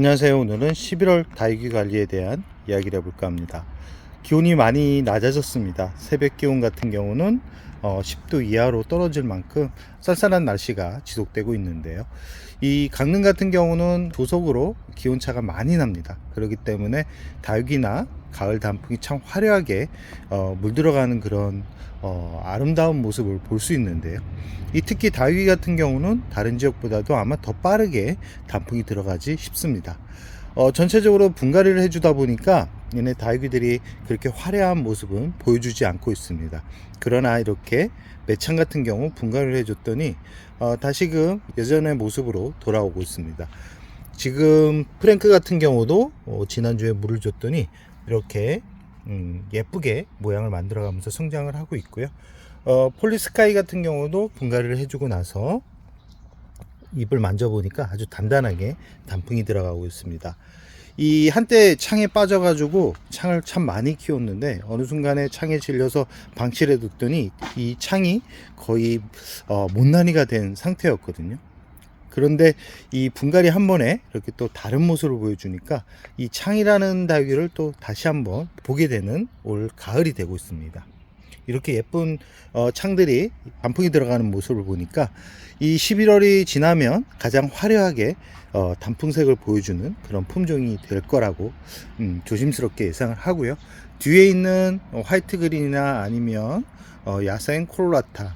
안녕하세요. 오늘은 11월 다육이 관리에 대한 이야기를 해볼까 합니다. 기온이 많이 낮아졌습니다. 새벽 기온 같은 경우는 10도 이하로 떨어질 만큼 쌀쌀한 날씨가 지속되고 있는데요. 이 강릉 같은 경우는 조석으로 기온차가 많이 납니다. 그렇기 때문에 다육이나 가을 단풍이 참 화려하게 물들어가는 그런 아름다운 모습을 볼 수 있는데요. 특히 다육이 같은 경우는 다른 지역보다도 아마 더 빠르게 단풍이 들어가지 싶습니다. 전체적으로 분갈이를 해주다 보니까 얘네 다육이들이 그렇게 화려한 모습은 보여주지 않고 있습니다. 그러나 이렇게 매창 같은 경우 분갈이를 해줬더니 다시금 예전의 모습으로 돌아오고 있습니다. 지금 프랭크 같은 경우도 지난주에 물을 줬더니 이렇게 예쁘게 모양을 만들어가면서 성장을 하고 있고요. 폴리스카이 같은 경우도 분갈이를 해주고 나서 잎을 만져보니까 아주 단단하게 단풍이 들어가고 있습니다. 이 한때 창에 빠져가지고 창을 참 많이 키웠는데 어느 순간에 창에 질려서 방치를 해뒀더니 이 창이 거의 못난이가 된 상태였거든요. 그런데 이 분갈이 한 번에 이렇게 또 다른 모습을 보여주니까 이 창이라는 다육이를 또 다시 한번 보게 되는 올 가을이 되고 있습니다. 이렇게 예쁜 창들이 단풍이 들어가는 모습을 보니까 이 11월이 지나면 가장 화려하게 단풍색을 보여주는 그런 품종이 될 거라고 조심스럽게 예상을 하고요. 뒤에 있는 화이트 그린이나 아니면 야생 콜라타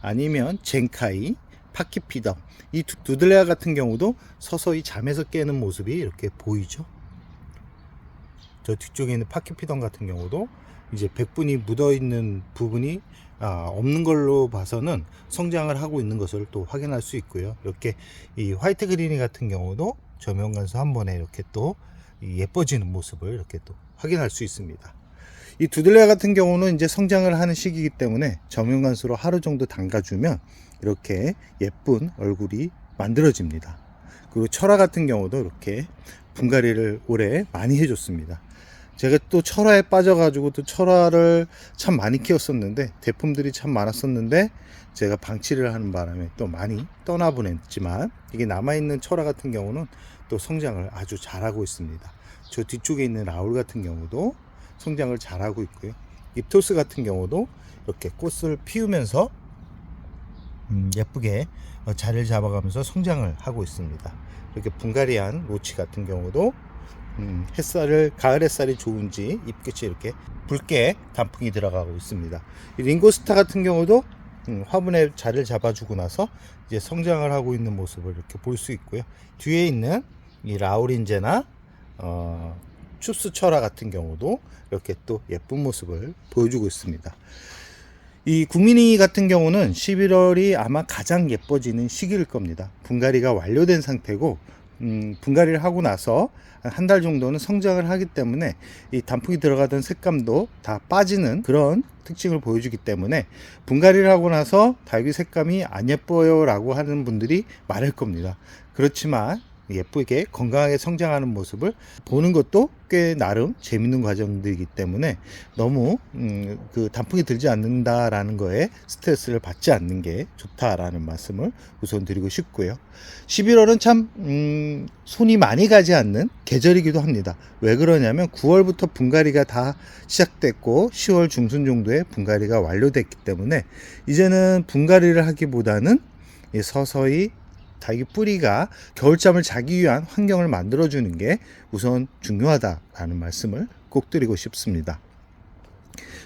아니면 젠카이, 파키피덤, 이 두들레아 같은 경우도 서서히 잠에서 깨는 모습이 이렇게 보이죠. 저 뒤쪽에 있는 파키피덤 같은 경우도 이제 백분이 묻어 있는 부분이 없는 걸로 봐서는 성장을 하고 있는 것을 또 확인할 수 있고요. 이렇게 이 화이트 그린이 같은 경우도 저명간수 한 번에 이렇게 또 예뻐지는 모습을 이렇게 또 확인할 수 있습니다. 이 두들레아 같은 경우는 이제 성장을 하는 시기이기 때문에 저명간수로 하루 정도 담가주면 이렇게 예쁜 얼굴이 만들어집니다. 그리고 철화 같은 경우도 이렇게 분갈이를 올해 많이 해줬습니다. 제가 또 철화에 빠져가지고 또 철화를 참 많이 키웠었는데 대품들이 참 많았었는데 제가 방치를 하는 바람에 또 많이 떠나보냈지만 이게 남아있는 철화 같은 경우는 또 성장을 아주 잘하고 있습니다. 저 뒤쪽에 있는 라울 같은 경우도 성장을 잘하고 있고요. 잎토스 같은 경우도 이렇게 꽃을 피우면서 예쁘게 자리를 잡아가면서 성장을 하고 있습니다. 이렇게 분갈이한 로치 같은 경우도 가을 햇살이 좋은지 잎끝이 이렇게 붉게 단풍이 들어가고 있습니다. 이 링고스타 같은 경우도 화분에 자리를 잡아주고 나서 이제 성장을 하고 있는 모습을 이렇게 볼 수 있고요. 뒤에 있는 이 라우린제나 춥스 철화 같은 경우도 이렇게 또 예쁜 모습을 보여주고 있습니다. 이 국민이 같은 경우는 11월이 아마 가장 예뻐지는 시기일 겁니다. 분갈이가 완료된 상태고 분갈이를 하고 나서 한 달 정도는 성장을 하기 때문에 이 단풍이 들어가던 색감도 다 빠지는 그런 특징을 보여주기 때문에 분갈이를 하고 나서 다육이 색감이 안 예뻐요 라고 하는 분들이 많을 겁니다. 그렇지만 예쁘게 건강하게 성장하는 모습을 보는 것도 꽤 나름 재밌는 과정들이기 때문에 너무 그 단풍이 들지 않는다라는 거에 스트레스를 받지 않는 게 좋다라는 말씀을 우선 드리고 싶고요. 11월은 참 손이 많이 가지 않는 계절이기도 합니다. 왜 그러냐면 9월부터 분갈이가 다 시작됐고 10월 중순 정도에 분갈이가 완료됐기 때문에 이제는 분갈이를 하기보다는 서서히 다육이 뿌리가 겨울잠을 자기 위한 환경을 만들어주는 게 우선 중요하다라는 말씀을 꼭 드리고 싶습니다.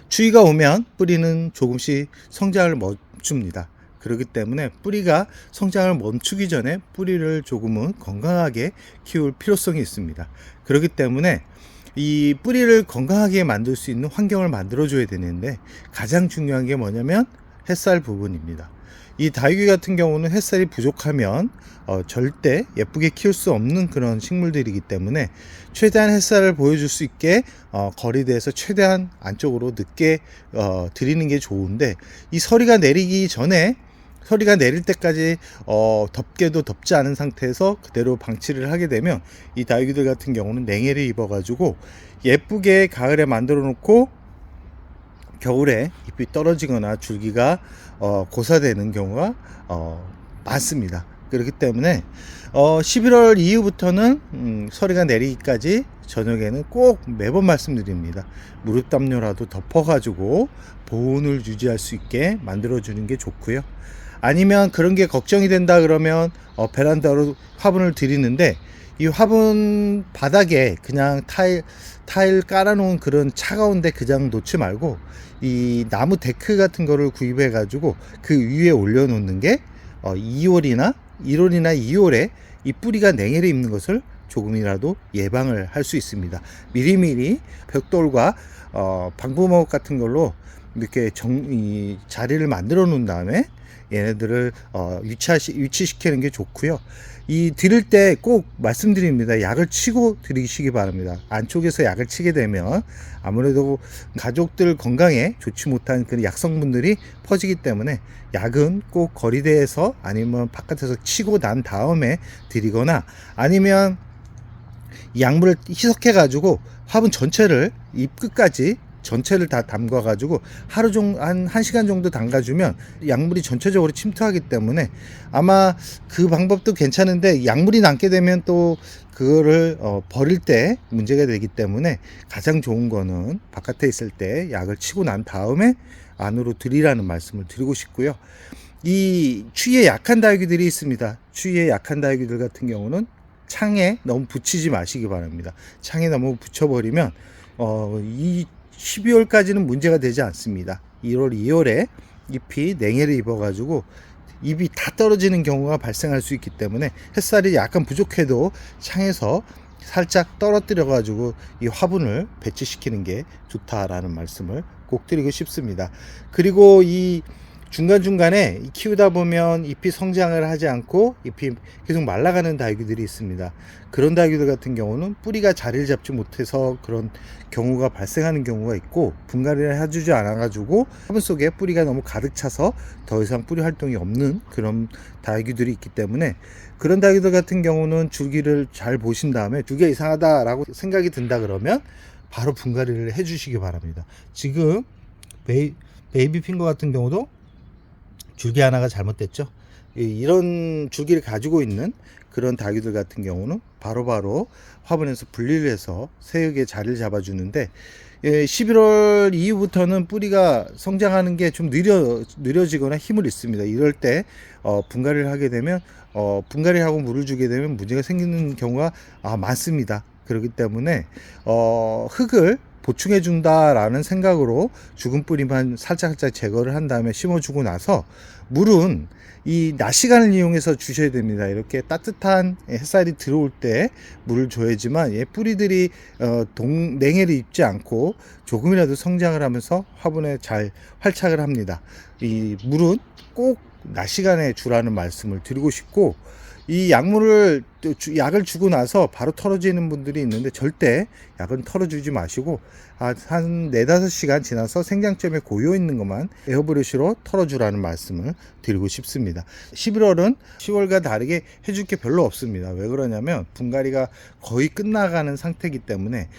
추위가 오면 뿌리는 조금씩 성장을 멈춥니다. 그렇기 때문에 뿌리가 성장을 멈추기 전에 뿌리를 조금은 건강하게 키울 필요성이 있습니다. 그렇기 때문에 이 뿌리를 건강하게 만들 수 있는 환경을 만들어줘야 되는데 가장 중요한 게 뭐냐면 햇살 부분입니다. 이 다육이 같은 경우는 햇살이 부족하면 절대 예쁘게 키울 수 없는 그런 식물들이기 때문에 최대한 햇살을 보여줄 수 있게 거리대에서 최대한 안쪽으로 늦게 드리는 게 좋은데 이 서리가 내리기 전에 서리가 내릴 때까지 덥게도 덥지 않은 상태에서 그대로 방치를 하게 되면 이 다육이들 같은 경우는 냉해를 입어 가지고 예쁘게 가을에 만들어 놓고 겨울에 잎이 떨어지거나 줄기가 고사되는 경우가 많습니다. 그렇기 때문에 11월 이후부터는 서리가 내리기까지 저녁에는 꼭 매번 말씀드립니다. 무릎 담요라도 덮어가지고 보온을 유지할 수 있게 만들어 주는 게 좋고요. 아니면 그런 게 걱정이 된다 그러면 베란다로 화분을 드리는데, 이 화분 바닥에 그냥 타일 깔아놓은 그런 차가운데 그냥 놓지 말고 이 나무 데크 같은 거를 구입해 가지고 그 위에 올려놓는 게 2월이나 1월이나 2월에 이 뿌리가 냉해를 입는 것을 조금이라도 예방을 할 수 있습니다. 미리미리 벽돌과 방부목 같은 걸로 이렇게 이 자리를 만들어 놓은 다음에 얘네들을 위치시키는 게 좋고요. 이 드릴 때 꼭 말씀드립니다. 약을 치고 드리시기 바랍니다. 안쪽에서 약을 치게 되면 아무래도 가족들 건강에 좋지 못한 그런 약성분들이 퍼지기 때문에 약은 꼭 거리대에서 아니면 바깥에서 치고 난 다음에 드리거나, 아니면 약물을 희석해 가지고 화분 전체를 잎 끝까지 전체를 다 담가 가지고 하루 정도 한 1시간 정도 담가주면 약물이 전체적으로 침투하기 때문에 아마 그 방법도 괜찮은데, 약물이 남게 되면 또 그거를 버릴 때 문제가 되기 때문에 가장 좋은 거는 바깥에 있을 때 약을 치고 난 다음에 안으로 들이라는 말씀을 드리고 싶고요. 이 추위에 약한 다육이들이 있습니다. 추위에 약한 다육이들 같은 경우는 창에 너무 붙이지 마시기 바랍니다. 창에 너무 붙여버리면 이 12월까지는 문제가 되지 않습니다. 1월, 2월에 잎이 냉해를 입어가지고 잎이 다 떨어지는 경우가 발생할 수 있기 때문에 햇살이 약간 부족해도 창에서 살짝 떨어뜨려 가지고 이 화분을 배치시키는 게 좋다라는 말씀을 꼭 드리고 싶습니다. 그리고 이 중간중간에 키우다 보면 잎이 성장을 하지 않고 잎이 계속 말라가는 다육이들이 있습니다. 그런 다육이들 같은 경우는 뿌리가 자리를 잡지 못해서 그런 경우가 발생하는 경우가 있고, 분갈이를 해주지 않아 가지고 화분 속에 뿌리가 너무 가득 차서 더 이상 뿌리 활동이 없는 그런 다육이들이 있기 때문에, 그런 다육이들 같은 경우는 줄기를 잘 보신 다음에 줄기가 이상하다라고 생각이 든다 그러면 바로 분갈이를 해 주시기 바랍니다. 지금 베이비 핑거 같은 경우도 줄기 하나가 잘못됐죠. 이런 줄기를 가지고 있는 그런 다육이들 같은 경우는 바로바로 화분에서 분리를 해서 새흙에 자리를 잡아주는데, 11월 이후부터는 뿌리가 성장하는 게 좀 느려지거나 힘을 잃습니다. 이럴 때 분갈이를 하게 되면 분갈이하고 물을 주게 되면 문제가 생기는 경우가 많습니다. 그렇기 때문에 흙을 보충해 준다라는 생각으로 죽은 뿌리만 살짝 제거를 한 다음에 심어주고 나서 물은 이 낮 시간을 이용해서 주셔야 됩니다. 이렇게 따뜻한 햇살이 들어올 때 물을 줘야지만 뿌리들이 냉해를 입지 않고 조금이라도 성장을 하면서 화분에 잘 활착을 합니다. 이 물은 꼭 낮 시간에 주라는 말씀을 드리고 싶고, 이 약을 주고 나서 바로 털어지는 분들이 있는데 절대 약은 털어주지 마시고 한 4-5시간 지나서 생장점에 고여 있는 것만 에어브러쉬로 털어주라는 말씀을 드리고 싶습니다. 11월은 10월과 다르게 해줄 게 별로 없습니다. 왜 그러냐면 분갈이가 거의 끝나가는 상태이기 때문에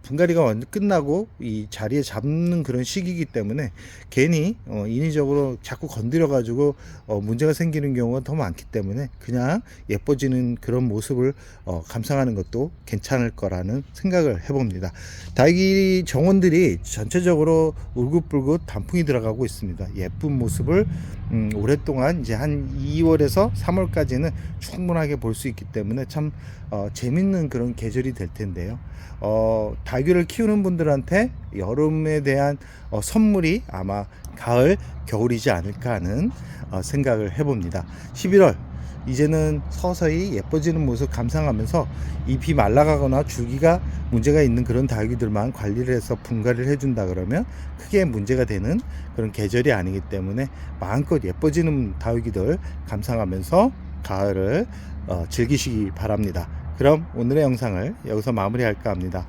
분갈이가 완전 끝나고 이 자리에 잡는 그런 시기이기 때문에 괜히 인위적으로 자꾸 건드려 가지고 문제가 생기는 경우가 더 많기 때문에 그냥 예뻐지는 그런 모습을 감상하는 것도 괜찮을 거라는 생각을 해봅니다. 다육이 정원들이 전체적으로 울긋불긋 단풍이 들어가고 있습니다. 예쁜 모습을 오랫동안 이제 한 2월에서 3월까지는 충분하게 볼 수 있기 때문에 참 재밌는 그런 계절이 될 텐데요. 다육이를 키우는 분들한테 여름에 대한 선물이 아마 가을, 겨울이지 않을까 하는 생각을 해봅니다. 11월 이제는 서서히 예뻐지는 모습 감상하면서 잎이 말라가거나 줄기가 문제가 있는 그런 다육이들만 관리를 해서 분갈이를 해준다 그러면 크게 문제가 되는 그런 계절이 아니기 때문에 마음껏 예뻐지는 다육이들 감상하면서 가을을 즐기시기 바랍니다. 그럼 오늘의 영상을 여기서 마무리할까 합니다.